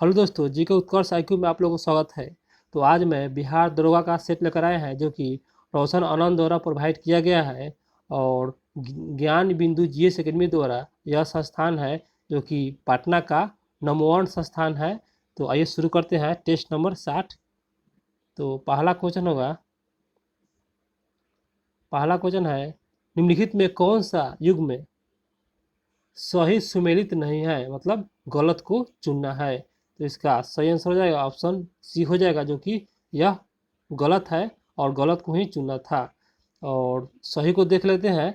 Hello दोस्तों, जी के उत्कर्ष IQ में आप लोगों को स्वागत है। तो आज मैं बिहार दरोगा का सेट लेकर आया है जो कि रोशन आनंद द्वारा प्रोवाइड किया गया है और ज्ञान बिंदु GS अकेडमी द्वारा यह संस्थान है जो कि पटना का नंबर 1 संस्थान है। तो आइए शुरू करते हैं टेस्ट नंबर 60। तो पहला क्वेश्चन है निम्नलिखित में कौन सा युग में सही सुमेलित नहीं है, मतलब गलत को चुनना है। तो इसका सही आंसर हो जाएगा ऑप्शन सी हो जाएगा, जो कि यह गलत है और गलत को ही चुनना था। और सही को देख लेते हैं।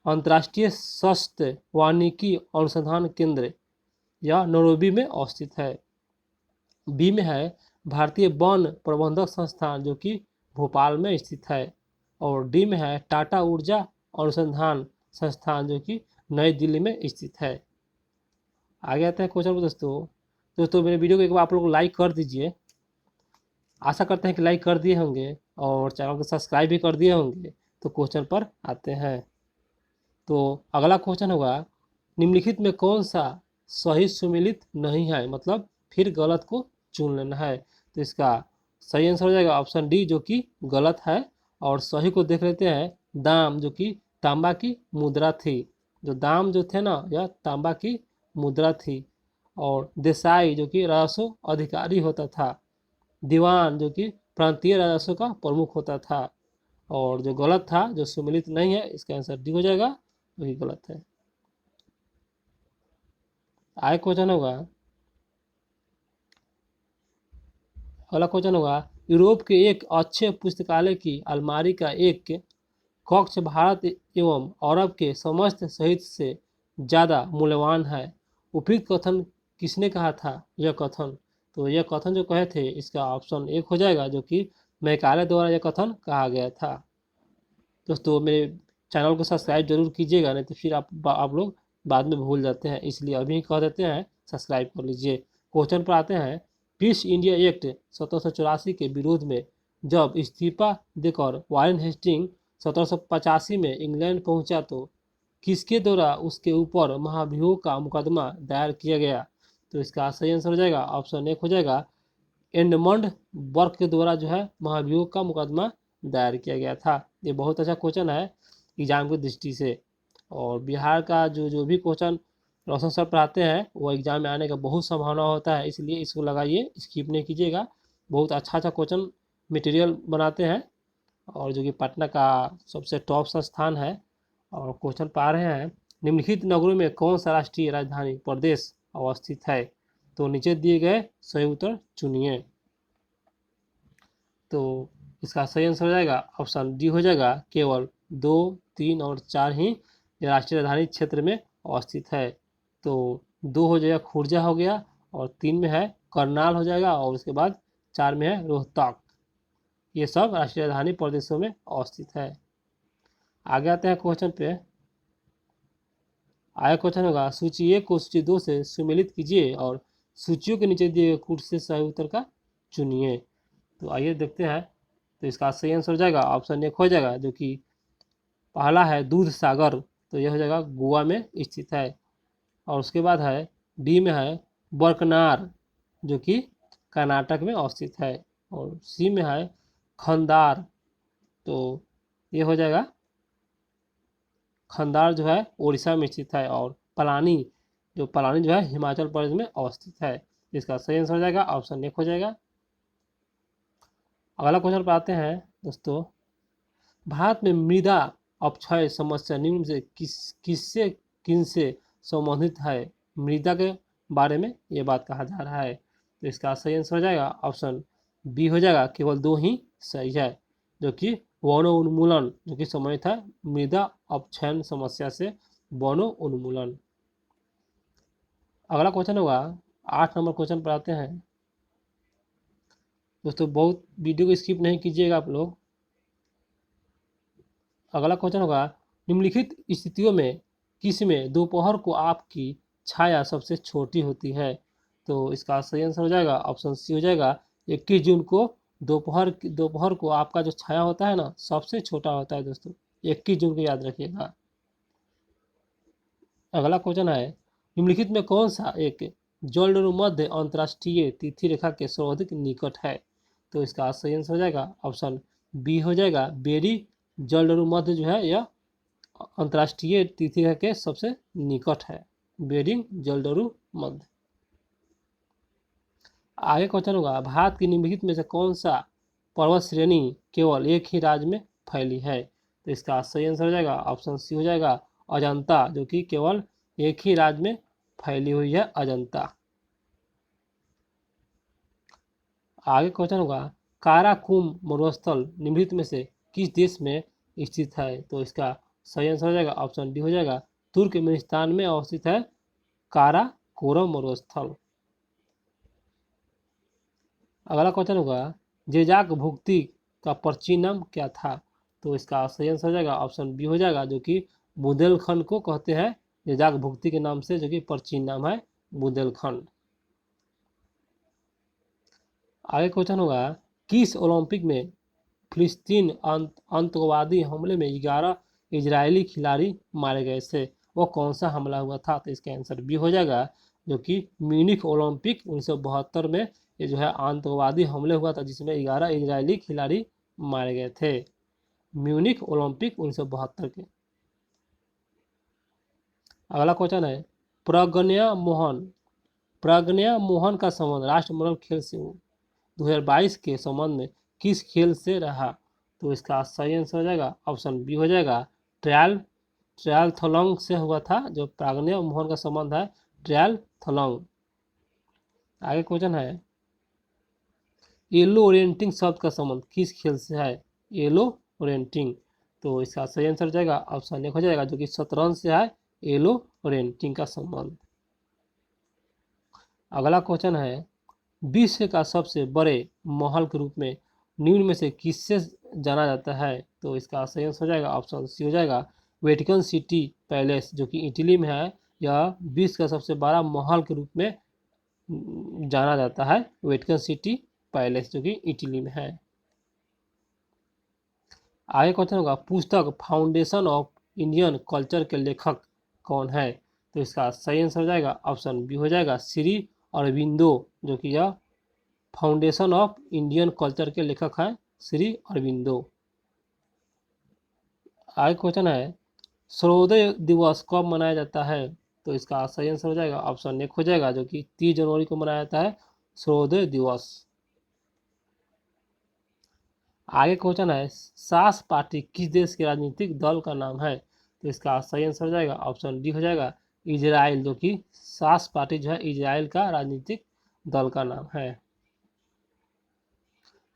अंतर्राष्ट्रीय शस्त्र वानिकी अनुसंधान केंद्र यह नैरोबी में अवस्थित है। बी में है भारतीय वन प्रबंधक संस्थान जो कि भोपाल में स्थित है। और डी में है टाटा ऊर्जा अनुसंधान संस्थान जो कि नई दिल्ली में स्थित है। आगे आते हैं क्वेश्चन पर दोस्तों मेरे वीडियो को एक बार आप लोग लाइक कर दीजिए। आशा करते हैं कि लाइक कर दिए होंगे और चैनल को सब्सक्राइब भी कर दिए होंगे। तो क्वेश्चन पर आते हैं। तो अगला क्वेश्चन होगा निम्नलिखित में कौन सा सही सुमेलित नहीं है, मतलब फिर गलत को चुन लेना है। तो इसका सही आंसर हो जाएगा ऑप्शन डी, जो कि गलत है। और सही को देख लेते हैं। दाम जो कि तांबा की मुद्रा थी। जो दाम जो थे ना, यह तांबा की मुद्रा थी। और देसाई जो कि राजस्व अधिकारी होता था। दीवान जो कि प्रांतीय राजस्व का प्रमुख होता था। और जो गलत था, जो सुमेलित नहीं है, इसका आंसर डी हो जाएगा, वही गलत है। आगे क्वेश्चन होगा, अगला क्वेश्चन होगा यूरोप के एक अच्छे पुस्तकालय की अलमारी का एक कक्ष भारत एवं अरब के समस्त साहित्य से ज़्यादा मूल्यवान है। उपयुक्त कथन किसने कहा था? यह कथन, तो यह कथन जो कहे थे, इसका ऑप्शन 1 हो जाएगा, जो कि मैकाले द्वारा यह कथन कहा गया था। दोस्तों मेरे चैनल को सब्सक्राइब जरूर कीजिएगा, नहीं तो फिर आप लोग बाद में भूल जाते हैं, इसलिए अभी कह देते हैं सब्सक्राइब कर लीजिए। क्वेश्चन पर आते हैं। पीस इंडिया एक्ट 1784 के विरोध में जब इस्तीफा देकर वारेन हेस्टिंग 1785 में इंग्लैंड पहुंचा तो किसके द्वारा उसके ऊपर महाभियोग का मुकदमा दायर किया गया? तो इसका सही आंसर हो जाएगा ऑप्शन 1 हो जाएगा, एडमंड बर्क के द्वारा जो है महाभियोग का मुकदमा दायर किया गया था। ये बहुत अच्छा क्वेश्चन है एग्जाम की दृष्टि से। और बिहार का जो भी क्वेश्चन रोशन सर पढ़ाते हैं वो एग्जाम में आने का बहुत संभावना होता है, इसलिए इसको लगाइए, स्किप नहीं कीजिएगा। बहुत अच्छा क्वेश्चन मटेरियल बनाते हैं और जो कि पटना का सबसे टॉप संस्थान है। और क्वेश्चन पा रहे हैं निम्नलिखित नगरों में कौन सा राष्ट्रीय राजधानी प्रदेश अवस्थित है? तो नीचे दिए गए सही उत्तर चुनिए। तो इसका सही आंसर हो जाएगा ऑप्शन डी हो जाएगा, केवल 2, 3 और 4 ही राष्ट्रीय राजधानी क्षेत्र में अवस्थित है। तो 2 हो जाएगा खुर्जा हो गया, और 3 में है करनाल हो जाएगा, और उसके बाद 4 में है रोहतक। ये सब राष्ट्रीय राजधानी प्रदेशों में अवस्थित है। आगे आते हैं क्वेश्चन पे। आगे क्वेश्चन होगा सूची 1 को सूची 2 से सुमेलित कीजिए और सूचियों के नीचे दिए गए कूट से सही उत्तर का चुनिए। तो आइए देखते हैं। तो इसका सही आंसर हो जाएगा ऑप्शन 1 हो जाएगा, जो कि पहला है दूध सागर। तो यह हो जाएगा गोवा में स्थित है। और उसके बाद है डी में है बरकनार, जो कि कर्नाटक में अवस्थित है। और सी में है खंदार। तो ये हो जाएगा खंदार जो है उड़ीसा में स्थित है। और पलानी जो है हिमाचल प्रदेश में अवस्थित है। इसका सही आंसर हो जाएगा ऑप्शन 1 हो जाएगा। अगला क्वेश्चन पर आते हैं दोस्तों। भारत में मृदा अपक्षय समस्या निम्न से किससे किनसे संबंधित है? मृदा के बारे में ये बात कहा जा रहा है। तो इसका सही आंसर हो जाएगा ऑप्शन बी हो जाएगा, केवल 2 ही सही है, जो कि वनो उन्मूलन जो कि संबंधित है मृदा अपक्षयन समस्या से। वनो उन्मूलन। अगला क्वेश्चन होगा 8 नंबर क्वेश्चन पर आते हैं दोस्तों। बहुत वीडियो को स्किप नहीं कीजिएगा आप लोग। अगला क्वेश्चन होगा निम्नलिखित स्थितियों में किस में दोपहर को आपकी छाया सबसे छोटी होती है? तो इसका सही आंसर हो जाएगा ऑप्शन सी हो जाएगा, 21 जून को दोपहर को आपका जो छाया होता है ना, सबसे छोटा होता है दोस्तों। 21 जून को याद रखिएगा। अगला क्वेश्चन है निम्नलिखित में कौन सा एक जलडोरू मध्य अंतर्राष्ट्रीय तिथि रेखा के सर्वाधिक निकट है? तो इसका सही आंसर हो जाएगा ऑप्शन बी हो जाएगा। बेरी जलडोरू मध्य जो है यह अंतर्राष्ट्रीय तिथि रेखा के सबसे निकट है, बेरिंग जलडोरू मध्य। आगे क्वेश्चन होगा, भारत की निम्नलिखित में से कौन सा पर्वत श्रेणी केवल एक ही राज्य में फैली है? तो इसका सही आंसर हो जाएगा ऑप्शन सी हो जाएगा अजंता, जो कि केवल एक ही राज्य में फैली हुई है, अजंता। आगे क्वेश्चन होगा, काराकोरम मरुस्थल निम्नलिखित में से किस देश में स्थित है? तो इसका सही आंसर हो जाएगा ऑप्शन डी हो जाएगा तुर्कमेनिस्तान में अवस्थित है काराकोरम मरुस्थल। अगला क्वेश्चन होगा, जेजाक भुक्ति का प्राचीन नाम क्या था? तो इसका सही आंसर हो जाएगा ऑप्शन बी हो जाएगा, जो कि बुंदेलखंड को कहते हैं जेजाक भुक्ति के नाम से, जो कि प्राचीन नाम है बुंदेलखंड। आगे क्वेश्चन होगा, किस ओलंपिक में फिलिस्तीन आतंकवादी हमले में 11 इजरायली खिलाड़ी मारे गए थे? वो कौन सा हमला हुआ था? तो इसका आंसर बी हो जाएगा, जो कि म्यूनिख ओलंपिक 1972 में ये जो है आतंकवादी हमले हुआ था, जिसमें 11 इजरायली खिलाड़ी मारे गए थे, म्यूनिख ओलंपिक 1972 के। अगला क्वेश्चन है, प्रज्ञा मोहन का संबंध राष्ट्रमंडल खेल से 2022 के संबंध में किस खेल से रहा? तो इसका सही आंसर हो जाएगा ऑप्शन बी हो जाएगा ट्रायलथलॉन से हुआ था, जो प्रज्ञा मोहन का संबंध है ट्रायलथलॉन। आगे क्वेश्चन है, येलो ओरिएंटिंग शब्द का संबंध किस खेल से है? येलो ओरिएंटिंग, तो इसका सही आंसर हो जाएगा ऑप्शन एक हो जाएगा, जो कि शतरंज से है येलो ओरिएंटिंग का संबंध। अगला क्वेश्चन है, विश्व का सबसे बड़े महल के रूप में निम्न में से किससे जाना जाता है? तो इसका सही आंसर हो जाएगा ऑप्शन सी हो जाएगा वेटिकन सिटी पैलेस, जो कि इटली में है। यह विश्व का सबसे बड़ा महल के रूप में जाना जाता है, वेटिकन सिटी पैलेस, जो कि इटली में है। आगे क्वेश्चन होगा, पुस्तक फाउंडेशन ऑफ इंडियन कल्चर के लेखक कौन है? तो इसका सही आंसर हो जाएगा ऑप्शन बी हो जाएगा श्री अरविंदो, जो कि यह फाउंडेशन ऑफ इंडियन कल्चर के लेखक हैं श्री अरविंदो। आगे क्वेश्चन है, सूर्योदय दिवस कब मनाया जाता है? तो इसका सही आंसर हो जाएगा ऑप्शन एक हो जाएगा, जो कि 30 जनवरी को मनाया जाता है सूर्योदय दिवस। आगे क्वेश्चन है, सास पार्टी किस देश के राजनीतिक दल का नाम है? तो इसका सही आंसर हो जाएगा ऑप्शन डी हो जाएगा इजराइल, जो कि सास पार्टी जो है इजराइल का राजनीतिक दल का नाम है।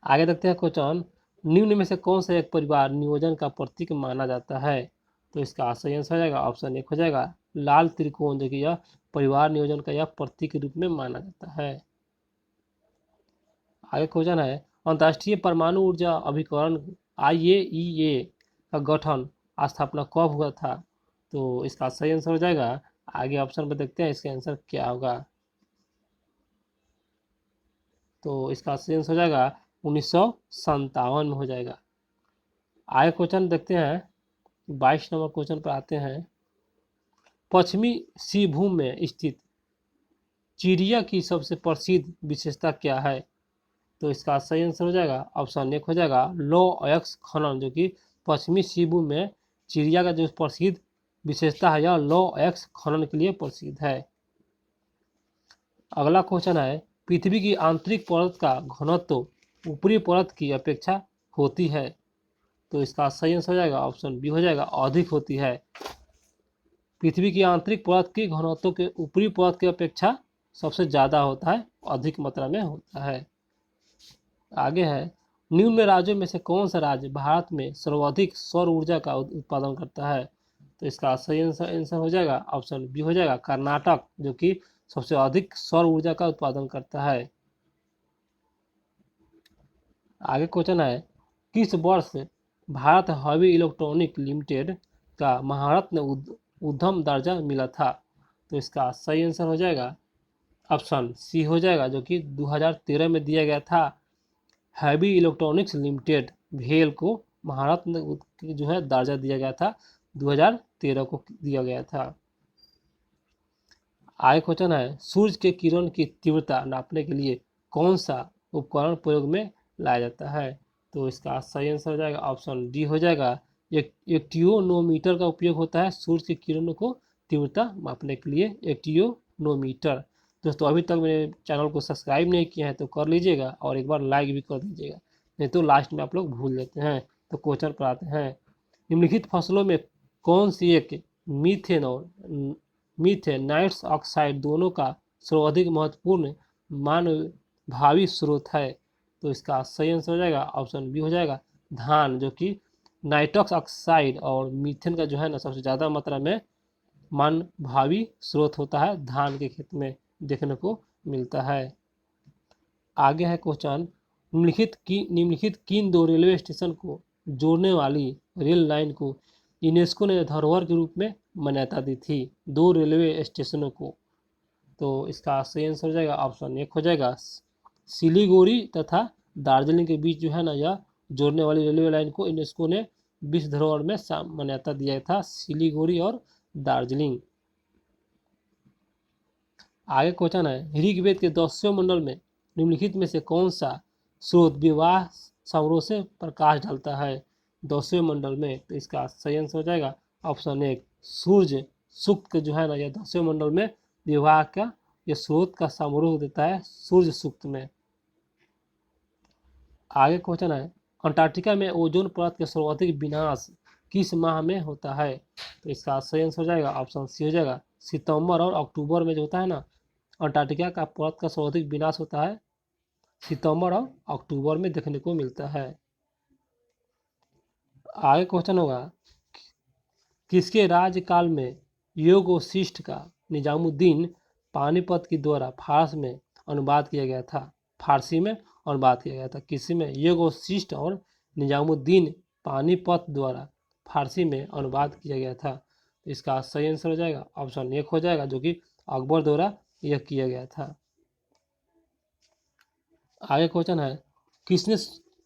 आगे देखते हैं क्वेश्चन, निम्न में से कौन सा एक परिवार नियोजन का प्रतीक माना जाता है? तो इसका सही आंसर हो जाएगा ऑप्शन एक हो जाएगा लाल त्रिकोण, जो कि यह परिवार नियोजन का यह प्रतीक के रूप में माना जाता है। आगे क्वेश्चन है, अंतर्राष्ट्रीय परमाणु ऊर्जा अभिकरण IAEA का गठन स्थापना कब हुआ था? तो इसका सही आंसर हो जाएगा, आगे ऑप्शन पर देखते हैं इसका आंसर क्या होगा। तो इसका सही आंसर हो जाएगा 1957 में हो जाएगा। आगे क्वेश्चन देखते हैं, 22 नंबर क्वेश्चन पर आते हैं, पश्चिमी सिंहभूम में स्थित चिड़िया की सबसे प्रसिद्ध विशेषता क्या है? तो इसका सही आंसर हो जाएगा ऑप्शन एक हो जाएगा लो एक्स खनन, जो कि पश्चिमी सिंहभूम में चिड़िया का जो प्रसिद्ध विशेषता है यह लो एक्स खनन के लिए प्रसिद्ध है। अगला क्वेश्चन है, पृथ्वी की आंतरिक परत का घनत्व ऊपरी परत की अपेक्षा होती है? तो इसका सही आंसर हो जाएगा ऑप्शन बी हो जाएगा अधिक होती है। पृथ्वी की आंतरिक परत की घनत्व के ऊपरी परत की अपेक्षा सबसे ज़्यादा होता है, अधिक मात्रा में होता है। आगे है, निम्न राज्यों में से कौन सा राज्य भारत में सर्वाधिक सौर ऊर्जा का उत्पादन करता है? तो इसका सही आंसर हो जाएगा ऑप्शन बी हो जाएगा कर्नाटक, जो कि सबसे अधिक सौर ऊर्जा का उत्पादन करता है। आगे क्वेश्चन है, किस वर्ष भारत हेवी इलेक्ट्रॉनिक लिमिटेड का महारत्न उद्यम दर्जा मिला था? तो इसका सही आंसर हो जाएगा ऑप्शन सी हो जाएगा, जो कि 2013 में दिया गया था। हैवी इलेक्ट्रॉनिक्स लिमिटेड भेल को महारत्न जो है दर्जा दिया गया था, 2013 को दिया गया था। आगे क्वेश्चन है, सूर्य के किरण की तीव्रता नापने के लिए कौन सा उपकरण प्रयोग में लाया जाता है? तो इसका सही आंसर हो जाएगा ऑप्शन डी हो जाएगा। एक्टियोनोमीटर का उपयोग होता है सूर्य की किरणों को तीव्रता मापने के लिए, एक्टियोनोमीटर। दोस्तों अभी तक मेरे चैनल को सब्सक्राइब नहीं किया है तो कर लीजिएगा और एक बार लाइक भी कर दीजिएगा, नहीं तो लास्ट में आप लोग भूल जाते हैं। तो क्वेश्चन पर आते हैं, निम्नलिखित फसलों में कौन सी एक मीथेन और मीथेनाइट्स ऑक्साइड दोनों का सर्वाधिक महत्वपूर्ण मानव भावी स्रोत है? तो इसका सही आंसर हो जाएगा ऑप्शन बी हो जाएगा धान, जो कि नाइट्रस ऑक्साइड और मीथेन का जो है ना सबसे ज़्यादा मात्रा में मान भावी स्रोत होता है धान के खेत में देखने को मिलता है। आगे है क्वेश्चन, निम्नलिखित किन दो रेलवे स्टेशन को जोड़ने वाली रेल लाइन को यूनेस्को ने धरोहर के रूप में मान्यता दी थी? दो रेलवे स्टेशनों को। तो इसका सही आंसर हो जाएगा ऑप्शन एक हो जाएगा सिलीगुड़ी तथा दार्जिलिंग के बीच जो है ना यह जोड़ने वाली रेलवे लाइन को यूनेस्को ने विश्व धरोहर में मान्यता दिया था, सिलीगुड़ी और दार्जिलिंग। आगे क्वेश्चन है, ऋग्वेद के 10वें मंडल में निम्नलिखित में से कौन सा स्रोत विवाह समारोह से प्रकाश डालता है? 10वें मंडल में, तो इसका सही आंसर हो जाएगा ऑप्शन एक सूर्य सूक्त जो है ना यह 10वें मंडल में विवाह का यह स्रोत का समारोह देता है सूर्य सूक्त में। आगे क्वेश्चन है, अंटार्कटिका में ओजोन परत के सर्वाधिक विनाश किस माह में होता है? तो इसका सही आंसर हो जाएगा ऑप्शन सी हो जाएगा सितंबर और अक्टूबर में जो होता है ना अंटार्कटिका का परत का सर्वाधिक विनाश होता है सितंबर और अक्टूबर में देखने को मिलता है। आगे क्वेश्चन होगा, किसके राज्यकाल में योग वशिष्ठ का निजामुद्दीन पानीपत के द्वारा फारस में अनुवाद किया गया था? फारसी में अनुवाद किया गया था किसी में? योग वशिष्ठ और निजामुद्दीन पानीपत द्वारा फारसी में अनुवाद किया गया था। तो इसका सही आंसर हो जाएगा ऑप्शन एक हो जाएगा, जो कि अकबर द्वारा यह किया गया था। आगे क्वेश्चन है,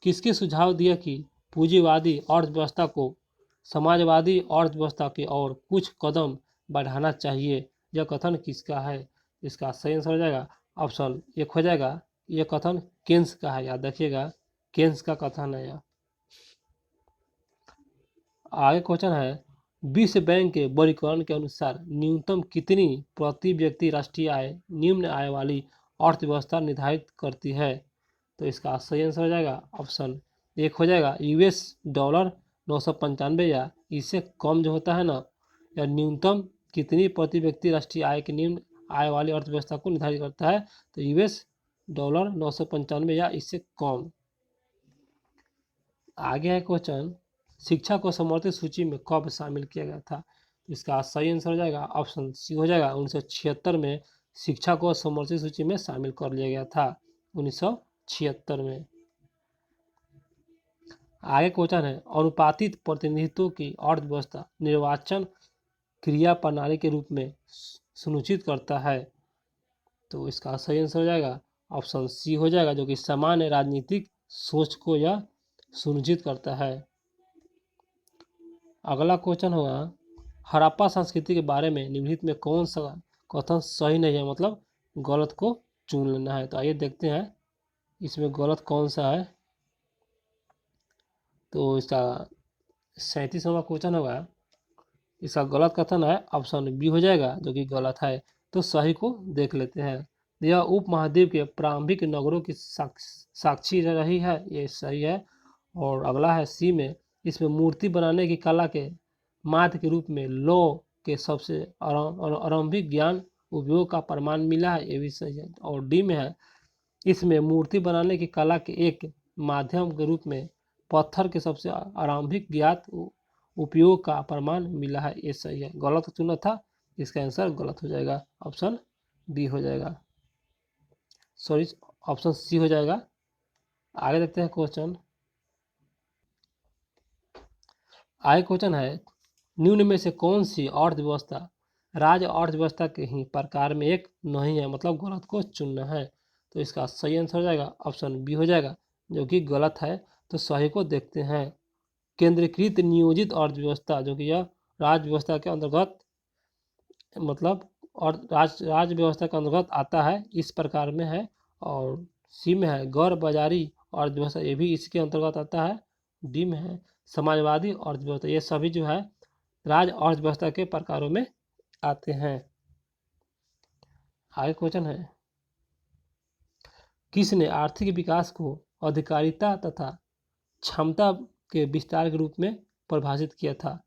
किसके सुझाव दिया कि पूंजीवादी अर्थव्यवस्था को समाजवादी अर्थव्यवस्था की ओर कुछ कदम बढ़ाना चाहिए? यह कथन किसका है? इसका सही आंसर हो जाएगा ऑप्शन एक हो जाएगा, यह कथन केन्स का है, याद रखिएगा केन्स का कथन है यह। आगे क्वेश्चन है, विश्व बैंक के वर्गीकरण के अनुसार न्यूनतम कितनी प्रति व्यक्ति राष्ट्रीय आय निम्न आय वाली अर्थव्यवस्था निर्धारित करती है? तो इसका सही आंसर हो जाएगा ऑप्शन एक हो जाएगा यूएस डॉलर 995, या इससे कम जो होता है ना या न्यूनतम कितनी प्रति व्यक्ति राष्ट्रीय आय के निम्न आय वाली अर्थव्यवस्था को निर्धारित करता है? तो यूएस डॉलर 995 या इससे कम। आगे है क्वेश्चन, शिक्षा को समर्थित सूची में कब शामिल किया गया था? इसका सही आंसर हो जाएगा ऑप्शन सी हो जाएगा 1976 में शिक्षा को समर्थित सूची में शामिल कर लिया गया था, 1976 में। आगे क्वेश्चन है, अनुपातित प्रतिनिधित्व की अर्थव्यवस्था निर्वाचन क्रिया प्रणाली के रूप में सुनिश्चित करता है? तो इसका सही आंसर हो जाएगा ऑप्शन सी हो जाएगा, जो कि सामान्य राजनीतिक सोच को यह सुनिश्चित करता है। अगला क्वेश्चन होगा, हड़प्पा संस्कृति के बारे में निम्नलिखित में कौन सा कथन सही नहीं है, मतलब गलत को चुन लेना है? तो आइए देखते हैं इसमें गलत कौन सा है। तो इसका 37वां क्वेश्चन होगा, इसका गलत कथन है ऑप्शन बी हो जाएगा, जो कि गलत है। तो सही को देख लेते हैं, यह उपमहाद्वीप के प्रारंभिक नगरों की साक्षी रही है, ये सही है। और अगला है सी में, इसमें मूर्ति बनाने की कला के माध्य के रूप में लौ के सबसे आरंभिक ज्ञान उपयोग का प्रमाण मिला है, ये भी सही है। और डी में है, इसमें मूर्ति बनाने की कला के एक माध्यम के रूप में पत्थर के सबसे आरंभिक ज्ञात उपयोग का प्रमाण मिला है, ये सही है। गलत चुना था, इसका आंसर गलत हो जाएगा, ऑप्शन डी हो जाएगा, सॉरी ऑप्शन सी हो जाएगा। आगे देखते हैं क्वेश्चन। आगे क्वेश्चन है, निम्न में से कौन सी अर्थव्यवस्था राज्य अर्थव्यवस्था के ही प्रकार में एक नहीं है, मतलब गलत को चुनना है? तो इसका सही आंसर हो जाएगा ऑप्शन बी हो जाएगा, जो कि गलत है। तो सही को देखते हैं, केंद्रीकृत नियोजित अर्थव्यवस्था, जो कि यह राज्य व्यवस्था के अंतर्गत मतलब और राज्य व्यवस्था के अंतर्गत आता है, इस प्रकार में है। और सी में है गैर बाजारी अर्थव्यवस्था, ये भी इसके अंतर्गत आता है। डी में है समाजवादी अर्थव्यवस्था, ये सभी जो है राज्य अर्थव्यवस्था के प्रकारों में आते हैं। आगे क्वेश्चन है, किसने आर्थिक विकास को अधिकारिता तथा क्षमता के विस्तार के रूप में परिभाषित किया था?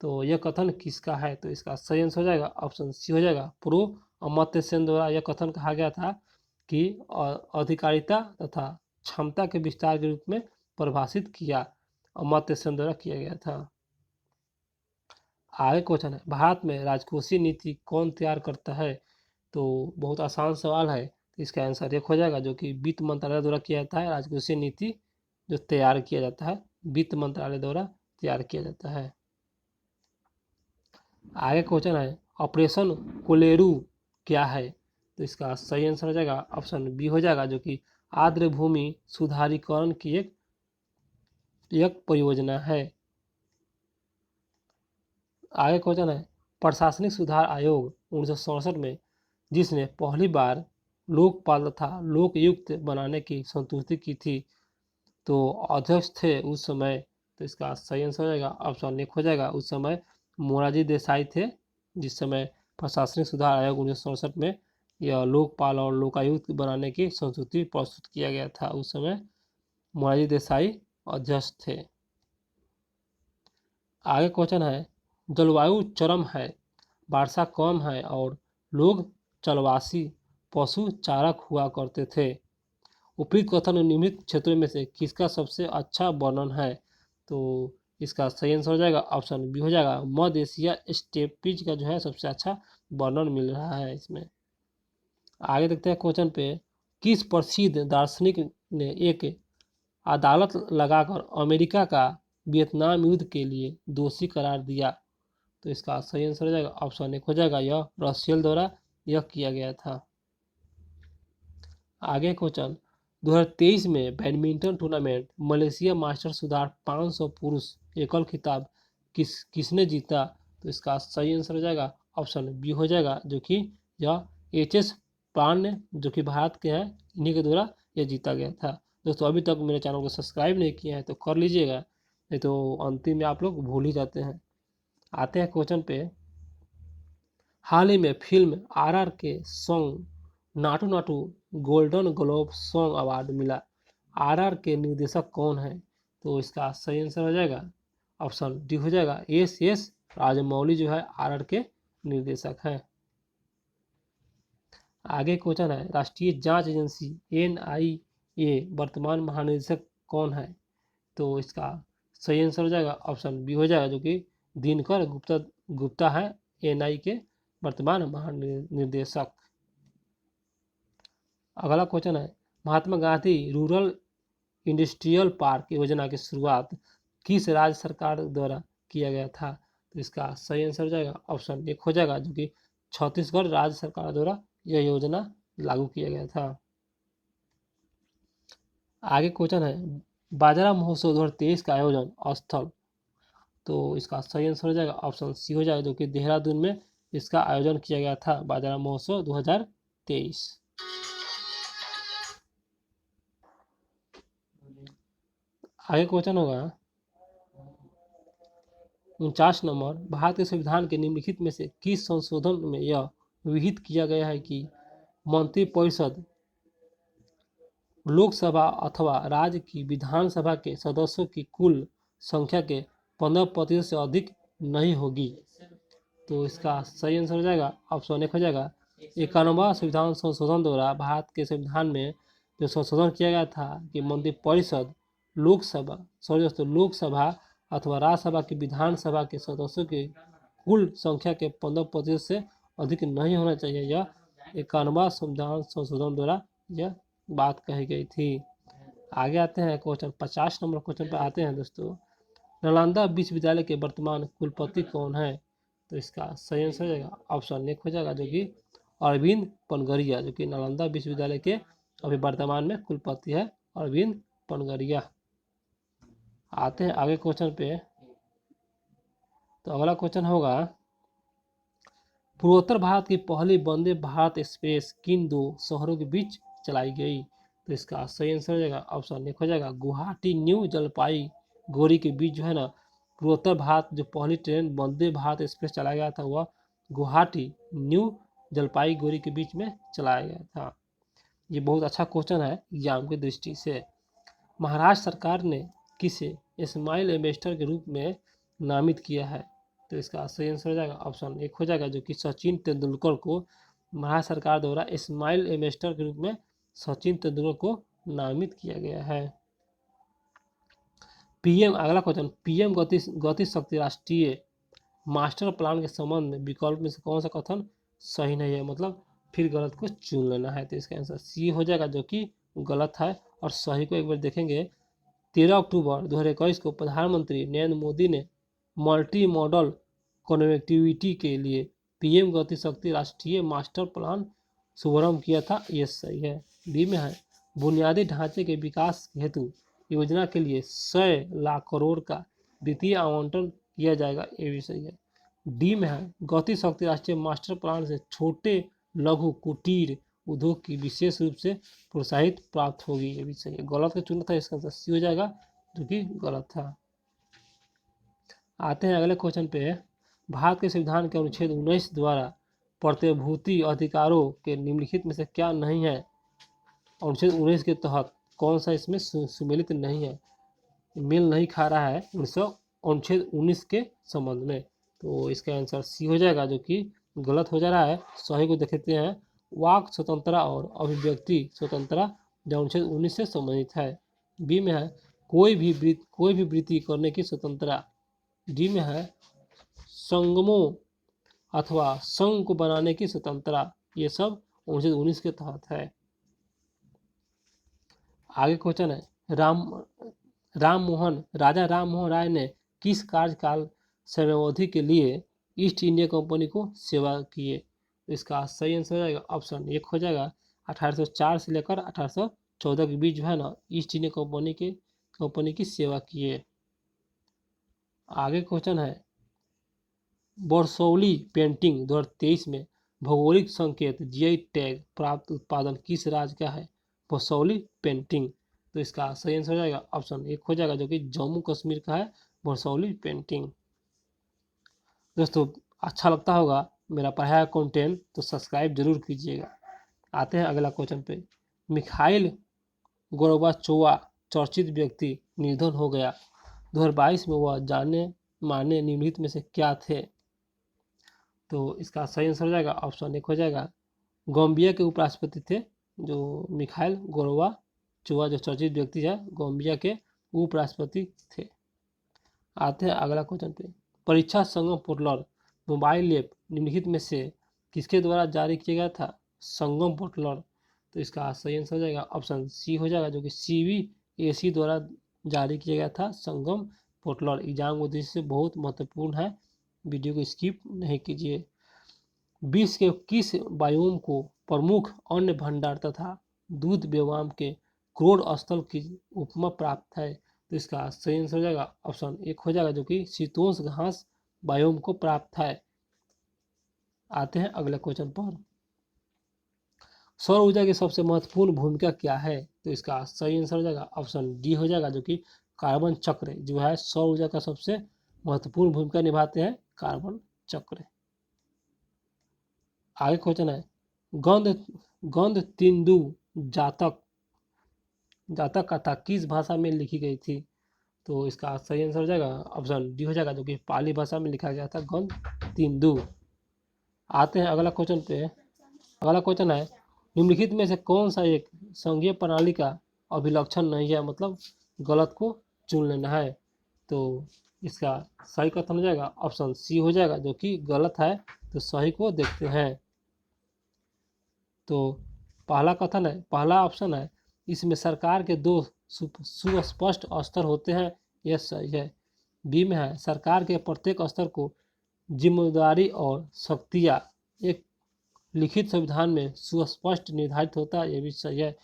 तो यह कथन किसका है? तो इसका सही आंसर हो जाएगा ऑप्शन सी हो जाएगा, प्रो अमर्त्य सेन द्वारा यह कथन कहा गया था कि अधिकारिता तथा क्षमता के विस्तार के रूप में परिभाषित किया, अमर्त्य सेन द्वारा किया गया था। आगे क्वेश्चन है, भारत में राजकोषीय नीति कौन तैयार करता है? तो बहुत आसान सवाल है, इसका आंसर एक हो जाएगा, जो कि वित्त मंत्रालय द्वारा किया जाता है। राजकोषीय नीति जो तैयार किया जाता है वित्त मंत्रालय द्वारा तैयार किया जाता है। आगे क्वेश्चन है, ऑपरेशन कोलेरू क्या है? तो इसका सही आंसर हो जाएगा ऑप्शन बी हो जाएगा, जो कि आर्द्र भूमि सुधारीकरण की एक परियोजना है। आगे क्वेश्चन है, प्रशासनिक सुधार आयोग 1967 में जिसने पहली बार लोकपाल तथा लोकयुक्त बनाने की संतुष्टि की थी, तो अध्यक्ष थे उस समय? तो इसका सही आंसर हो जाएगा ऑप्शन एक हो जाएगा, उस समय मोरारजी देसाई थे। जिस समय प्रशासनिक सुधार आयोग 1967 में यह लोकपाल और लोकायुक्त बनाने की संस्तुति प्रस्तुत किया गया था, उस समय मोरारजी देसाई अध्यक्ष थे। आगे क्वेश्चन है, जलवायु चरम है, वर्षा कम है और लोग चलवासी पशु चारक हुआ करते थे। उपयुक्त कथन निम्नलिखित क्षेत्रों में से किसका सबसे अच्छा वर्णन है? तो इसका सही आंसर हो जाएगा ऑप्शन बी हो जाएगा, मध्य एशिया स्टेपीज का जो है सबसे अच्छा वर्णन मिल रहा है इसमें। आगे देखते हैं क्वेश्चन पे, किस प्रसिद्ध दार्शनिक ने एक अदालत लगाकर अमेरिका का वियतनाम युद्ध के लिए दोषी करार दिया? तो इसका सही आंसर हो जाएगा ऑप्शन एक हो जाएगा, यह रशियल द्वारा यह किया गया था। आगे क्वेश्चन, 2023 में बैडमिंटन टूर्नामेंट मलेशिया मास्टर सुधार 500 पुरुष एकल खिताब किसने जीता? तो इसका सही आंसर हो जाएगा ऑप्शन बी हो जाएगा, जो कि यह एच.एस. पांड्य जो कि भारत के हैं, इन्हीं के द्वारा यह जीता गया था। दोस्तों अभी तक मेरे चैनल को सब्सक्राइब नहीं किया है तो कर लीजिएगा, नहीं तो अंतिम में आप लोग भूल ही जाते हैं। आते हैं क्वेश्चन पे, हाल ही में फिल्म RR के song Naatu Naatu golden globe song award मिला, RR के निर्देशक कौन है? तो इसका सही आंसर हो जाएगा ऑप्शन डी हो जाएगा, एस राजमौली जो है RR के निर्देशक हैं। आगे क्वेश्चन है, राष्ट्रीय जांच एजेंसी NIA वर्तमान महानिदेशक कौन है? तो इसका सही आंसर हो जाएगा ऑप्शन बी हो जाएगा, जो कि दिनकर गुप्ता है NIA के वर्तमान महानिदेशक। अगला क्वेश्चन है, Mahatma Gandhi rural industrial park योजना की शुरुआत किस राज्य सरकार द्वारा किया गया था? तो इसका सही आंसर हो जाएगा ऑप्शन एक हो जाएगा, जो कि छत्तीसगढ़ राज्य सरकार द्वारा यह योजना लागू किया गया था। आगे क्वेश्चन है, बाजरा महोत्सव 2023 का आयोजन स्थल? तो इसका सही आंसर हो जाएगा ऑप्शन सी हो जाएगा, जो कि देहरादून में इसका आयोजन किया गया था, बाजरा महोत्सव 2023। आगे क्वेश्चन होगा 49 नंबर, भारत के संविधान के निम्नलिखित में से किस संशोधन में यह विहित किया गया है कि मंत्रिपरिषद लोकसभा अथवा राज्य की विधानसभा के सदस्यों की कुल संख्या के 15% से अधिक नहीं होगी? तो इसका सही आंसर हो जाएगा ऑप्शन एक हो जाएगा, 91वां संविधान संशोधन द्वारा भारत के संविधान में जो संशोधन किया गया था कि मंत्रिपरिषद लोकसभा लोकसभा अथवा राज्यसभा की विधानसभा के सदस्यों की कुल संख्या के 15% से अधिक नहीं होना चाहिए, यह 91वां संविधान संशोधन द्वारा यह बात कही गई थी। आगे आते हैं क्वेश्चन 50 नंबर क्वेश्चन पर आते हैं दोस्तों, नालंदा विश्वविद्यालय के वर्तमान कुलपति कौन है? तो इसका सही आंसर हो जाएगा ऑप्शन एक हो जाएगा, जो कि अरविंद पनगरिया, जो कि नालंदा विश्वविद्यालय के अभी वर्तमान में कुलपति है अरविंद पनगरिया। आते हैं आगे क्वेश्चन पे, तो अगला क्वेश्चन होगा, पूर्वोत्तर भारत की पहली वंदे भारत एक्सप्रेस किन दो शहरों के बीच चलाई गई? तो इसका सही आंसर हो जाएगा ऑप्शन एक हो जाएगा गुवाहाटी न्यू जलपाईगुड़ी के बीच जो है ना पूर्वोत्तर भारत जो पहली ट्रेन वंदे भारत एक्सप्रेस चलाया गया था वह गुवाहाटी न्यू जलपाईगुड़ी के बीच में चलाया गया था। ये बहुत अच्छा क्वेश्चन है एग्जाम की दृष्टि से। महाराष्ट्र सरकार ने किसे स्माइल एम्बेसडर के रूप में नामित किया है? तो इसका सही आंसर हो जाएगा ऑप्शन एक हो जाएगा जो कि सचिन तेंदुलकर को महाराष्ट्र सरकार द्वारा स्माइल एम्बेसडर के रूप में सचिन तेंदुलकर को नामित किया गया है। पीएम अगला क्वेश्चन पीएम गति शक्ति राष्ट्रीय मास्टर प्लान के संबंध में विकल्प में से कौन सा कथन सही नहीं है? मतलब फिर गलत को चुन लेना है। तो इसका आंसर सी हो जाएगा जो कि गलत है और सही को एक बार देखेंगे। 13 अक्टूबर 2021 को प्रधानमंत्री नरेंद्र मोदी ने मल्टी मॉडल कनेक्टिविटी के लिए पीएम गति शक्ति राष्ट्रीय मास्टर प्लान शुभारंभ किया था। ये सही है। बी में है बुनियादी ढांचे के विकास हेतु योजना के लिए 100 लाख करोड़ का वित्तीय आवंटन किया जाएगा। ये भी सही है। डी में है गति शक्ति राष्ट्रीय मास्टर प्लान से छोटे लघु कुटीर उद्योग की विशेष रूप से प्रोत्साहित प्राप्त होगी। ये भी सही है। गलत का चुना था, इसका आंसर सी हो जाएगा जो कि गलत था। आते हैं अगले क्वेश्चन पे। भारत के संविधान के अनुच्छेद 19 द्वारा प्रतिभूति अधिकारों के निम्नलिखित में से क्या नहीं है? अनुच्छेद 19 के तहत कौन सा इसमें सुमेलित नहीं है, मेल नहीं खा रहा है अनुच्छेद 19 के संबंध में? तो इसका आंसर सी हो जाएगा जो कि गलत हो जा रहा है। सही को देखते हैं। वाक स्वतंत्रता और अभिव्यक्ति स्वतंत्रता जो अनुच्छेद 19 से संबंधित है। बी में है कोई भी वृत्ति करने की स्वतंत्रता। डी में है संगमों अथवा संघ को बनाने की स्वतंत्रता। ये सब अनुच्छेद 19 के तहत है। आगे क्वेश्चन है राजा राम मोहन राय ने किस कार्यकाल समयावधि के लिए ईस्ट इंडिया कंपनी को सेवा किए? इसका सही आंसर हो जाएगा ऑप्शन एक हो जाएगा 1804 से लेकर 1814 के बीच जो है ना ईस्ट इंडिया कंपनी की सेवा किए। आगे क्वेश्चन है बरसौली पेंटिंग 2023 में भौगोलिक संकेत जीआई टैग प्राप्त उत्पादन किस राज्य का है? बरसौली पेंटिंग। तो इसका सही आंसर हो जाएगा ऑप्शन एक हो जाएगा जो कि जम्मू कश्मीर का है बरसौली पेंटिंग। दोस्तों अच्छा लगता होगा मेरा पढ़ाया कंटेंट तो सब्सक्राइब जरूर कीजिएगा। आते हैं अगला क्वेश्चन पे। मिखाइल गोर्बाचोवा चर्चित व्यक्ति निधन हो गया 2022 में, वह जाने माने निम्नलिखित में से क्या थे? तो इसका सही आंसर हो जाएगा ऑप्शन एक हो जाएगा गाम्बिया के उपराष्ट्रपति थे जो मिखाइल गोर्बाचोवा जो चर्चित व्यक्ति है गाम्बिया के उपराष्ट्रपति थे। आते हैं अगला क्वेश्चन पे। परीक्षा संगम पोर्टल मोबाइल ऐप निम्नलिखित में से किसके द्वारा जारी किया गया था? संगम पोर्टल। तो इसका सही आंसर हो जाएगा ऑप्शन सी हो जाएगा जो कि CBSE द्वारा जारी किया गया था संगम पोर्टल। एग्जाम उद्देश्य से बहुत महत्वपूर्ण है, वीडियो को स्किप नहीं कीजिए। विश्व के किस बायोम को प्रमुख अन्न भंडार तथा दूध व्योम के क्रोड स्थल की उपमा प्राप्त है? तो इसका सही आंसर हो जाएगा ऑप्शन एक हो जाएगा जो कि शीतोष्ण घास बायोम को प्राप्त है। आते हैं अगले क्वेश्चन पर। सौर ऊर्जा की सबसे महत्वपूर्ण भूमिका क्या है? तो इसका सही आंसर हो जाएगा ऑप्शन डी हो जाएगा जो कि कार्बन चक्र जो है सौर ऊर्जा का सबसे महत्वपूर्ण भूमिका निभाते हैं कार्बन चक्र। आगे क्वेश्चन है गंध तिंदु जातक कथा किस भाषा में लिखी गई थी? तो इसका सही आंसर हो जाएगा ऑप्शन डी हो जाएगा जो कि पाली भाषा में लिखा गया था गंध तिंदु। आते हैं अगला क्वेश्चन पे। अगला क्वेश्चन है निम्नलिखित में से कौन सा एक संघीय प्रणाली का अभिलक्षण नहीं है? मतलब गलत को चुन लेना है। तो इसका सही कथन हो जाएगा ऑप्शन सी हो जाएगा जो कि गलत है। तो सही को देखते हैं। तो पहला ऑप्शन है इसमें सरकार के दो सुस्पष्ट स्तर होते हैं। यह सही है। बी में है सरकार के प्रत्येक स्तर को जिम्मेदारी और शक्तियाँ एक लिखित संविधान में सुस्पष्ट निर्धारित होता है। यह भी सही है।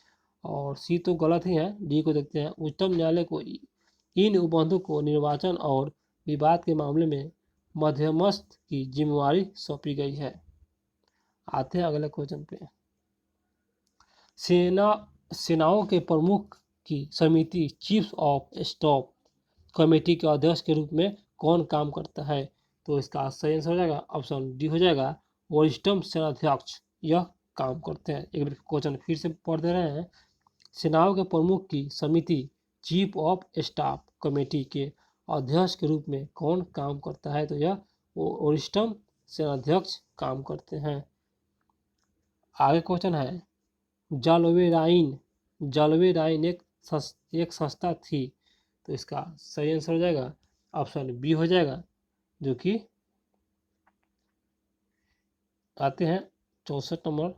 और सी तो गलत ही है। डी को देखते हैं उच्चतम न्यायालय को इन उपबंधों को निर्वाचन और विवाद के मामले में मध्यस्थ की जिम्मेदारी सौंपी गई है। आते हैं अगले क्वेश्चन पे। सेना सेनाओं के प्रमुख की समिति चीफ ऑफ स्टाफ कमेटी के अध्यक्ष के रूप में कौन काम करता है? तो इसका सही आंसर हो जाएगा ऑप्शन डी हो जाएगा, वरिष्ठतम सेनाध्यक्ष यह काम करते हैं। एक बार क्वेश्चन फिर से पढ़ दे रहे हैं। सेनाओं के प्रमुख की समिति चीफ ऑफ स्टाफ कमेटी के अध्यक्ष के रूप में कौन काम करता है? तो यह वरिष्ठतम सेनाध्यक्ष काम करते हैं। आगे क्वेश्चन है, जालवेराइन जालवेराइन एक संस्था थी। तो इसका सही आंसर हो जाएगा ऑप्शन बी हो जाएगा, जो कि आते हैं 64 नंबर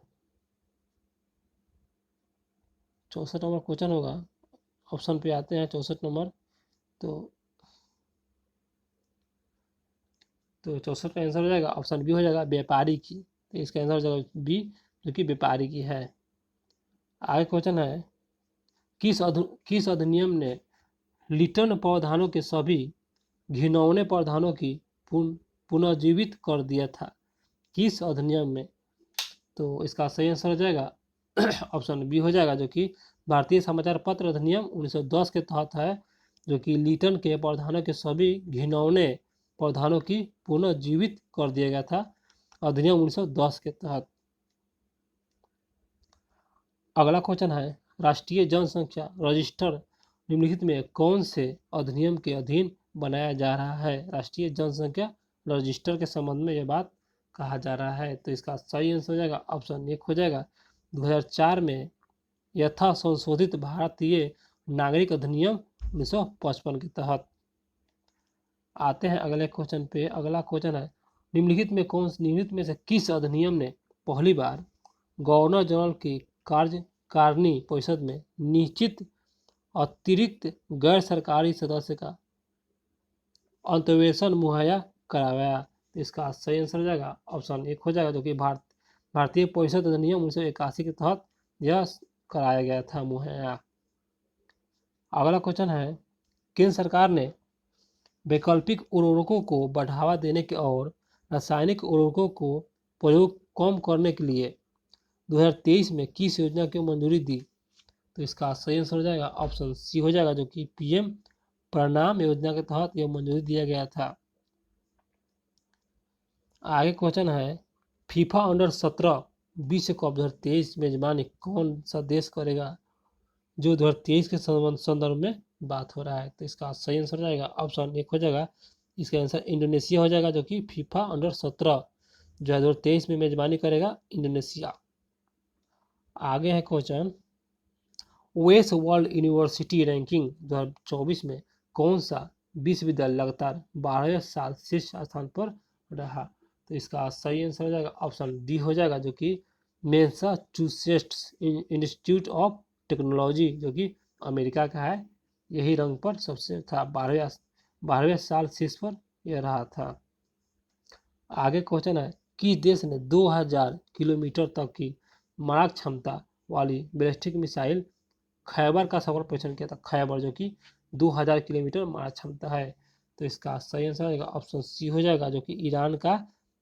क्वेश्चन होगा। ऑप्शन पे आते हैं 64 नंबर। तो 64 का आंसर हो जाएगा ऑप्शन बी हो जाएगा, व्यापारी की। तो इसका आंसर हो जाएगा बी, जो कि व्यापारी की है। आगे क्वेश्चन है, किस अधिनियम ने लिटन प्रावधानों के सभी घिनौने प्रावधानों की पुनर्जीवित कर दिया था? किस अधिनियम में? तो इसका सही आंसर हो जाएगा ऑप्शन बी हो जाएगा, जो कि भारतीय समाचार पत्र अधिनियम 1910 के तहत है, जो कि लिटन के प्रावधानों के सभी घिनौने प्रावधानों की पुनर्जीवित कर दिया गया था अधिनियम 1910 के तहत। अगला क्वेश्चन है, राष्ट्रीय जनसंख्या रजिस्टर निम्नलिखित में कौन से अधिनियम के अधीन बनाया जा रहा है? राष्ट्रीय जनसंख्या रजिस्टर के संबंध में यह बात कहा जा रहा है। तो इसका सही आंसर हो जाएगा ऑप्शन एक हो जाएगा, 2004 में यथा संशोधित भारतीय नागरिक अधिनियम 1955 के तहत। आते हैं अगले क्वेश्चन पे। अगला क्वेश्चन है, निम्नलिखित में से किस अधिनियम ने पहली बार गवर्नर जनरल की कार्यकारिणी परिषद में निश्चित अतिरिक्त गैर सरकारी सदस्य का अंतर्वेशन मुहैया कराया? इसका सही आंसर हो जाएगा ऑप्शन एक हो जाएगा, जो कि भारतीय परिषद अधिनियम 1981 के तहत यह कराया गया था मुहैया। अगला क्वेश्चन है, केंद्र सरकार ने वैकल्पिक उर्वरकों को बढ़ावा देने के और रासायनिक उर्वरकों को प्रयोग कम करने के लिए 2023 में किस योजना को मंजूरी दी? तो इसका सही आंसर हो जाएगा ऑप्शन सी हो जाएगा, जो कि पीएम प्रणाम योजना के तहत यह मंजूरी दिया गया था। आगे क्वेश्चन है, फीफा अंडर 17 विश्व कप 2023 मेजबानी कौन सा देश करेगा? जो 2023 के संदर्भ में बात हो रहा है। तो इसका सही आंसर हो जाएगा ऑप्शन एक हो जाएगा, इसका आंसर इंडोनेशिया हो जाएगा, जो कि फीफा अंडर 17 जो 2023 में मेजबानी करेगा इंडोनेशिया। आगे है question, west world university ranking 2024 में कौन सा विश्वविद्यालय लगातार 12वें साल शीर्ष स्थान पर रहा? तो इसका सही आंसर हो जाएगा ऑप्शन डी हो जाएगा, जो कि मैसाचुसेट्स इंस्टीट्यूट ऑफ टेक्नोलॉजी, जो कि अमेरिका का है, यही रैंक पर सबसे था, 12वें साल शीर्ष पर यह रहा था। आगे क्वेश्चन है, किस देश ने 2000 किलोमीटर तक की मारक क्षमता वाली बैलिस्टिक मिसाइल खैबर का सफल परीक्षण किया था? खैबर, जो कि 2000 किलोमीटर मारक क्षमता है। तो इसका सही आंसर हो जाएगा ऑप्शन सी हो जाएगा, जो कि ईरान का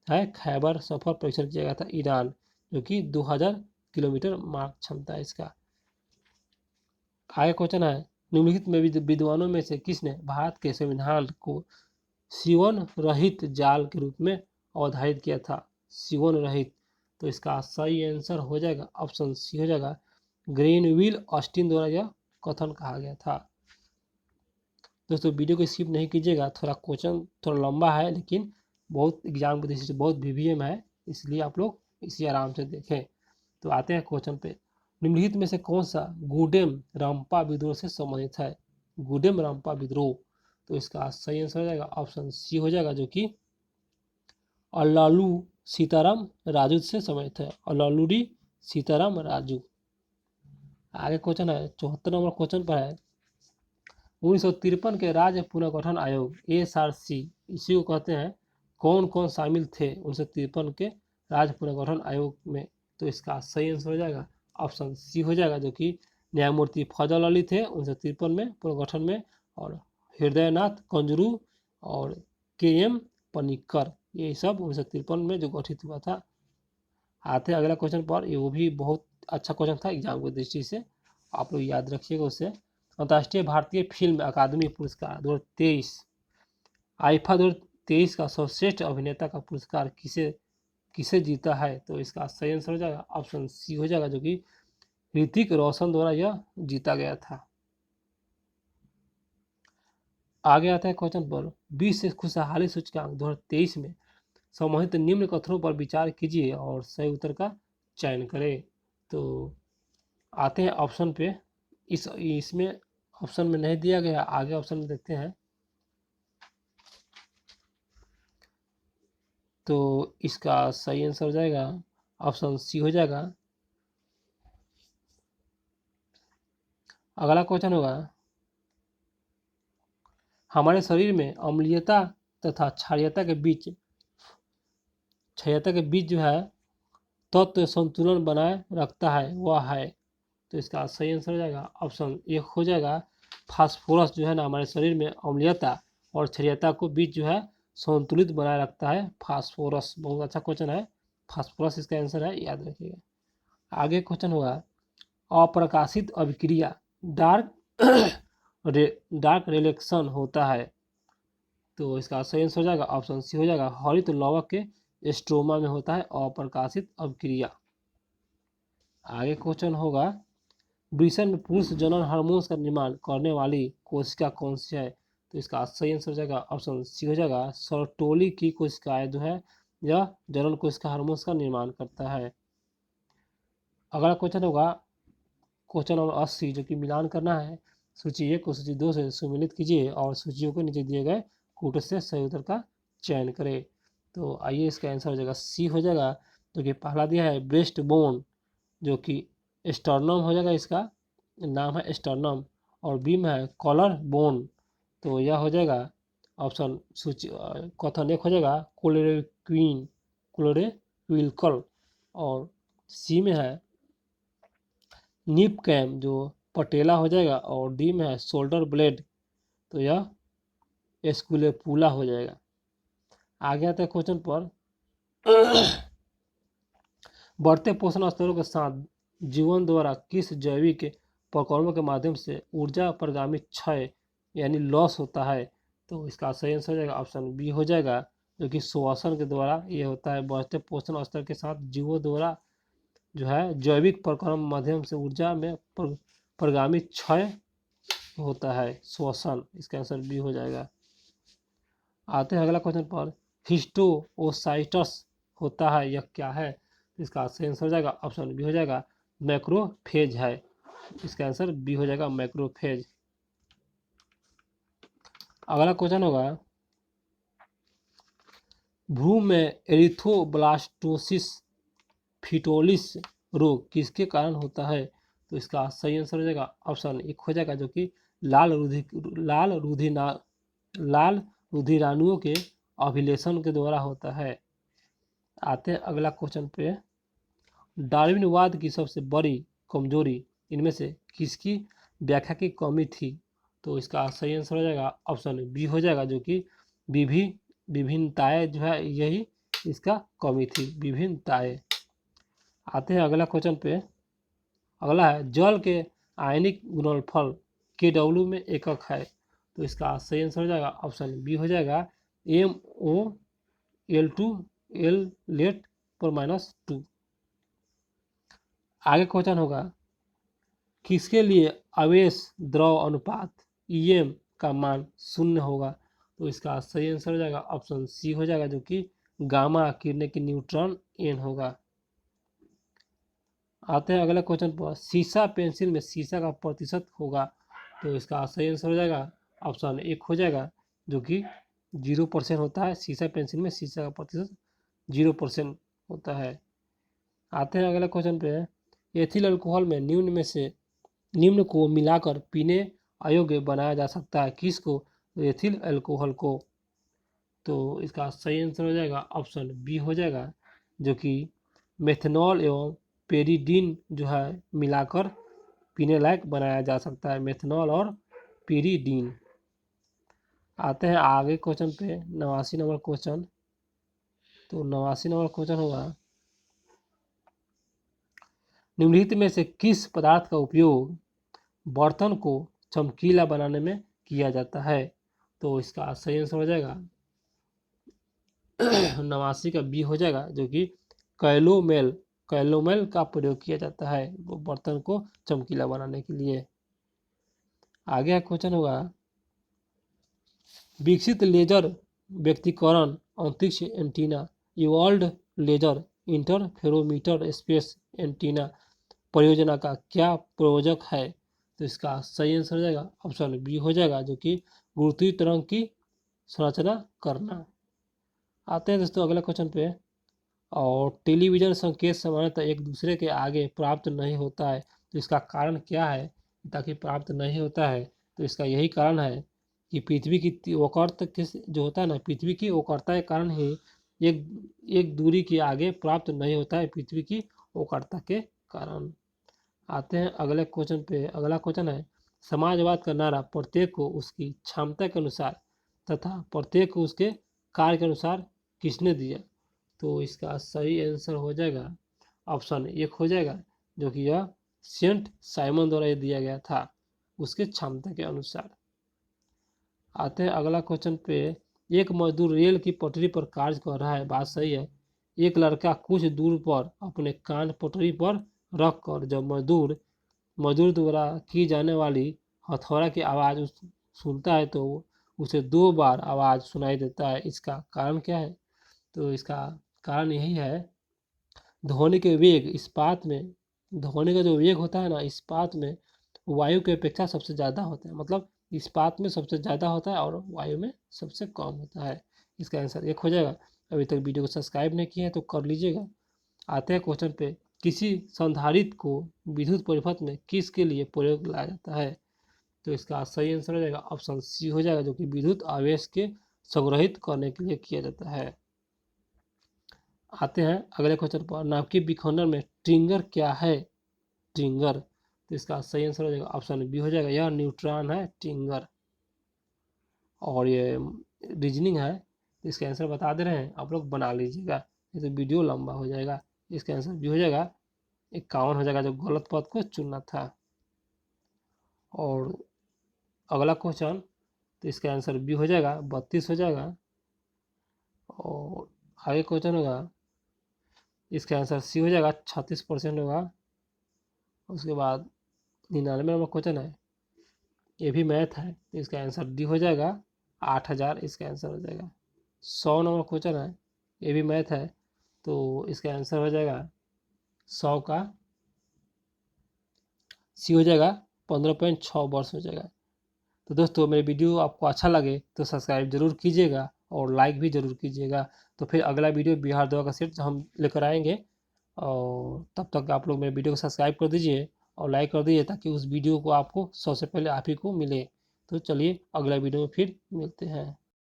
है। खैबर सफल परीक्षण किया गया था ईरान, जो कि 2000 किलोमीटर मारक क्षमता है इसका। आगे क्वेश्चन है, निम्नलिखित में विद्वानों में से किसने भारत के संविधान को सीवन रहित जाल के रूप में अवधारित किया था? सीवन रहित। तो इसका सही आंसर हो जाएगा ऑप्शन सी हो जाएगा, ग्रेनविल ऑस्टिन द्वारा यह कथन कहा गया था। दोस्तों वीडियो को स्किप नहीं कीजिएगा, थोड़ा क्वेश्चन थोड़ा लंबा है, लेकिन बहुत एग्जाम की दृष्टि से बहुत वीवीएम है, इसलिए आप लोग इसी आराम से देखें। तो आते हैं क्वेश्चन पे, निम्नलिखित में से कौन सा गुडेम रामपा विद्रोह से संबंधित है? गुडेम रामपा विद्रोह। तो इसका सही आंसर हो जाएगा ऑप्शन सी हो जाएगा, जो कि अल्लालू सीताराम राजू से संबंधित है, अल्लालूरी सीताराम राजू। आगे क्वेश्चन है 74 नंबर क्वेश्चन पर है, 1953 के राज्य पुनर्गठन आयोग एसआरसी इसी को कहते हैं, कौन कौन शामिल थे 1953 के राज्य पुनर्गठन आयोग में? तो इसका सही आंसर हो जाएगा ऑप्शन सी हो जाएगा, जो कि न्यायमूर्ति फजल अली थे 1953 में पुनर्गठन में, और हृदयनाथ कंजरू और के एम पनिक्कर, ये सब 1953 में जो गठित हुआ था। आते हैं अगला क्वेश्चन पर। ये वो भी बहुत अच्छा क्वेश्चन था एग्जाम की दृष्टि से, आप लोग याद रखिएगा उसे। अंतर्राष्ट्रीय भारतीय फिल्म अकादमी पुरस्कार 2023 आईफा 2023 का सर्वश्रेष्ठ अभिनेता का पुरस्कार किसे किसे जीता है? तो इसका सही आंसर हो जाएगा ऑप्शन सी हो जाएगा, जो कि ऋतिक रोशन द्वारा यह जीता गया था। आगे आता है क्वेश्चन पर। विश्व खुशहाली सूचकांक 2023 में समाहित निम्न कथनों पर विचार कीजिए और सही उत्तर का चयन करें। तो आते हैं ऑप्शन पे। इसमें ऑप्शन में नहीं दिया गया, आगे ऑप्शन में देखते हैं। तो इसका सही आंसर हो जाएगा ऑप्शन सी हो जाएगा। अगला क्वेश्चन होगा, हमारे शरीर में अम्लीयता तथा क्षारीयता के बीच जो है तत्व संतुलन बनाए रखता है वह है। तो इसका सही आंसर हो जाएगा ऑप्शन एक हो जाएगा फास्फोरस। जो है ना हमारे शरीर में अम्लीयता और क्षारीयता को बीच जो है संतुलित बनाए रखता है फास्फोरस। बहुत अच्छा क्वेश्चन है, फास्फोरस इसका आंसर है, याद रखिएगा। आगे क्वेश्चन होगा, अप्रकाशित अभिक्रिया डार्क डार्क रिलेक्शन होता है। तो इसका सही आंसर हो जाएगा ऑप्शन सी हो जाएगा हरित लवक के स्ट्रोमा में होता है अप्रकाशित अभिक्रिया। आगे क्वेश्चन होगा, वृषण में पुरुष जनन हार्मोन्स का निर्माण करने वाली कोशिका कौन सी है? तो इसका सही आंसर हो जाएगा ऑप्शन सी हो जाएगा सर्टोली की कोशिकाएं जो है यह जनन कोशिका हार्मोन्स का निर्माण करता है। अगला क्वेश्चन होगा क्वेश्चन नंबर 80, जो कि मिलान करना है सूची 1 को सूची 2 से सुमिलित कीजिए और सूचियों को नीचे दिए गए कूट से सही उत्तर का चयन करें। तो आइए इसका आंसर हो जाएगा सी हो जाएगा, जो कि पहला दिया है ब्रेस्ट बोन, जो कि स्टर्नम हो जाएगा, इसका नाम है स्टर्नम। और बी में है कॉलर बोन, तो यह हो जाएगा ऑप्शन सूची कथन एक हो जाएगा क्लोरेक्विनकल। और सी में है निप कैम, जो पटेला हो जाएगा। और डी में है शोल्डर ब्लेड, तो यह एस्कुलेपुला हो जाएगा। आगे आते हैं क्वेश्चन पर। बढ़ते पोषण स्तरों के साथ जीवन द्वारा किस जैविक प्रकरणों के माध्यम से ऊर्जा प्रगामी क्षय यानी लॉस होता है? तो इसका सही आंसर हो जाएगा ऑप्शन बी हो जाएगा, जो कि श्वसन के द्वारा ये होता है। बढ़ते पोषण स्तर के साथ जीवों द्वारा जो है जैविक प्रकरण माध्यम से ऊर्जा में प्रगामी क्षय होता है श्वसन। इसका आंसर बी हो जाएगा। आते हैं अगला क्वेश्चन पर। हिस्टोओसाइटस होता है, यह क्या है? इसका आंसर हो जाएगा ऑप्शन बी हो जाएगा मैक्रोफेज है। इसका आंसर बी हो जाएगा मैक्रोफेज। अगला क्वेश्चन होगा, भ्रूण में एरिथ्रोब्लास्टोसिस फिटोलिस रोग किसके कारण होता है? तो इसका सही आंसर हो जाएगा ऑप्शन एक हो जाएगा, जो कि लाल रुधिराणुओं के अभिलेशन के द्वारा होता है। आते हैं अगला क्वेश्चन पे। डार्विनवाद की सबसे बड़ी कमजोरी इनमें से किसकी व्याख्या की कमी थी? तो इसका सही आंसर हो जाएगा ऑप्शन बी हो जाएगा, जो कि विभिन्नताएं जो है यही इसका कमी थी, विभिन्नताएं। आते हैं अगला क्वेश्चन पे। अगला है जल के आयनिक गुणनफल KW में एकक है। तो इसका सही आंसर हो जाएगा ऑप्शन बी हो जाएगा MoL2 L लेट पर -2। आगे क्वेश्चन होगा, किसके लिए आवेश द्रव अनुपात EM का मान 0 होगा? तो इसका सही आंसर हो जाएगा ऑप्शन सी हो जाएगा, जो कि गामा किरणें की न्यूट्रॉन N होगा। आते हैं अगले क्वेश्चन पर। सीसा पेंसिल में सीसा का प्रतिशत होगा? तो इसका सही आंसर हो जाएगा ऑप्शन एक हो जाएगा, जो कि 0% होता है। सीसा पेंसिल में सीसा का प्रतिशत 0% होता है। आते हैं अगले क्वेश्चन पे। एथिल अल्कोहल में निम्न को मिलाकर पीने अयोग्य बनाया जा सकता है किसको? तो एथिल अल्कोहल को। तो इसका सही आंसर हो जाएगा ऑप्शन बी हो जाएगा, जो कि मेथनॉल एवं पेरिडीन जो है मिलाकर पीने लायक बनाया जा सकता है, मेथनॉल और पेरिडीन। आते हैं आगे क्वेश्चन पे 89 नंबर क्वेश्चन। तो 89 नंबर क्वेश्चन होगा, निम्नलिखित में से किस पदार्थ का उपयोग बर्तन को चमकीला बनाने में किया जाता है? तो इसका सही आंसर हो जाएगा 89 का बी हो जाएगा, जो कि कैलोमेल कैलोमेल का प्रयोग किया जाता है वो बर्तन को चमकीला बनाने के लिए। आगे का क्वेश्चन होगा, विकसित लेजर व्यक्तिकरण अंतरिक्ष antenna evolved laser interferometer space antenna परियोजना का क्या प्रयोजक है? तो इसका सही आंसर हो जाएगा ऑप्शन बी हो जाएगा, जो कि गुरुत्वीय तरंग की संरचना करना। आते हैं दोस्तों अगला क्वेश्चन पे। और टेलीविजन संकेत सामान्यतः एक दूसरे के आगे प्राप्त नहीं होता है, तो इसका कारण क्या है ताकि प्राप्त नहीं होता है? तो इसका यही कारण है कि पृथ्वी की वक्रता किस जो होता है ना, पृथ्वी की वक्रता के कारण ही एक एक दूरी के आगे प्राप्त नहीं होता है, पृथ्वी की वक्रता के कारण। आते हैं अगले क्वेश्चन पे। अगला क्वेश्चन है, समाजवाद का नारा प्रत्येक को उसकी क्षमता के अनुसार तथा प्रत्येक को उसके कार्य के अनुसार किसने दिया? तो इसका सही आंसर हो जाएगा ऑप्शन एक हो जाएगा, जो कि यह सेंट साइमन द्वारा ये दिया गया था उसके क्षमता के अनुसार। आते हैं अगला क्वेश्चन पे। एक मजदूर रेल की पटरी पर कार्य कर रहा है, बात सही है। एक लड़का कुछ दूर पर अपने कान पटरी पर रख कर जब मजदूर द्वारा की जाने वाली हथौड़ा की आवाज़ सुनता है तो उसे 2 बार आवाज़ सुनाई देता है, इसका कारण क्या है? तो इसका कारण यही है, ध्वनि के वेग इस्पात में, ध्वनि का जो वेग होता है ना इस्पात में वायु की अपेक्षा सबसे ज़्यादा होता है, मतलब इस्पात में सबसे ज़्यादा होता है और वायु में सबसे कम होता है। इसका आंसर एक हो जाएगा। अभी तक वीडियो को सब्सक्राइब नहीं किया है तो कर लीजिएगा। आते हैं क्वेश्चन पे, किसी संधारित्र को विद्युत परिपथ में किसके लिए प्रयोग लाया जाता है? तो इसका सही आंसर हो जाएगा ऑप्शन सी हो जाएगा, जो कि विद्युत आवेश के संग्रहित करने के लिए किया जाता है। आते हैं अगले क्वेश्चन पर, नाभिकीय विखंडन में ट्रिगर क्या है? ट्रिगर, तो इसका सही आंसर हो जाएगा ऑप्शन बी हो जाएगा, यह न्यूट्रॉन है ट्रिगर। और ये रीजनिंग है, तो इसका आंसर बता दे रहे हैं, आप लोग बना लीजिएगा, ये तो वीडियो लंबा हो जाएगा। इसका आंसर बी हो जाएगा 51 हो जाएगा, जो गलत पद को चुनना था। और अगला क्वेश्चन, तो इसका आंसर बी हो जाएगा 32 हो जाएगा। और आगे क्वेश्चन होगा, इसका आंसर सी हो जाएगा 36% होगा। उसके बाद 99 नंबर क्वेश्चन है, ये भी मैथ है, तो इसका आंसर डी हो जाएगा 8000, इसका आंसर हो जाएगा। 100 नंबर क्वेश्चन है, ये भी मैथ है, तो इसका आंसर हो जाएगा 100 का सी हो जाएगा 15.6 वर्ष हो जाएगा। तो दोस्तों मेरे वीडियो आपको अच्छा लगे तो सब्सक्राइब जरूर कीजिएगा और लाइक भी ज़रूर कीजिएगा। तो फिर अगला वीडियो बिहार दवा का सेट हम लेकर आएंगे, और तब तक आप लोग मेरे वीडियो को सब्सक्राइब कर दीजिए और लाइक कर दीजिए, ताकि उस वीडियो को आपको सबसे पहले आप ही को मिले। तो चलिए अगला वीडियो में फिर मिलते हैं।